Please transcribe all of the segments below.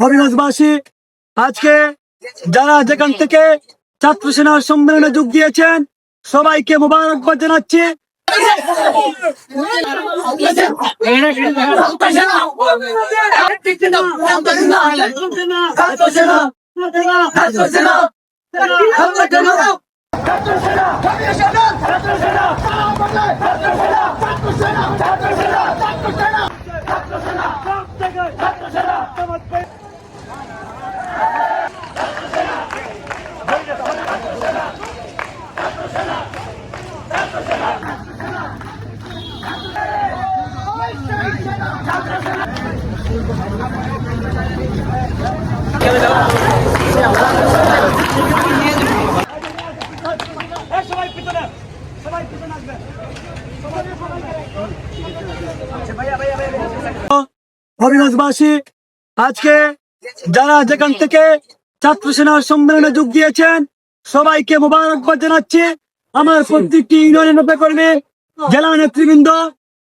হবিগঞ্জবাসী, আজকে যারা যেখান থেকে ছাত্র সেনার সম্মেলনে যোগ দিয়েছেন সবাইকে মোবারকবাদ জানাচ্ছি। হবিগঞ্জবাসী, আজকে যারা যেখান থেকে ছাত্র সেনার সম্মেলনে যোগ দিয়েছেন সবাইকে মোবারকবাদ জানাচ্ছি। আমার প্রত্যেকটি ইউনিয়নের নেতাকর্মী, জেলা নেতৃবৃন্দ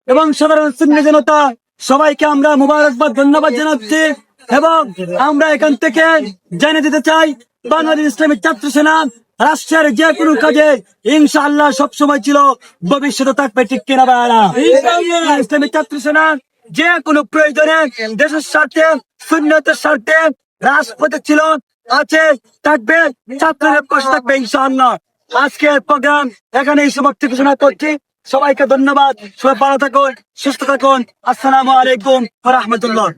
এবং সাধারণ শ্রেণী জনতা সবাইকে আমরা মোবারকবাদ ধন্যবাদ জানাচ্ছি। এবং আমরা এখান থেকে জেনে দিতে চাই, বাংলাদেশ ইসলামী ছাত্র সেনা রাষ্ট্রের যে কোনো কাজে ইনশাআল্লাহ সবসময় ছিল, ভবিষ্যতে থাকবে, ঠিক কিনা ভাইরা? ইসলামী ছাত্র সেনা যে কোনো প্রয়োজনে দেশের স্বার্থে, সুন্নতের স্বার্থে রাজপথে ছিল, আছে, থাকবে, ছাত্রদের পাশে থাকবে ইনশাআল্লাহ। আজকের প্রোগ্রাম এখানেই সমাপ্তি ঘোষণা করছি। সবাইকে ধন্যবাদ। সবাই ভালো থাকুন, সুস্থ থাকুন। আসসালামু আলাইকুম ওয়া রাহমাতুল্লাহ।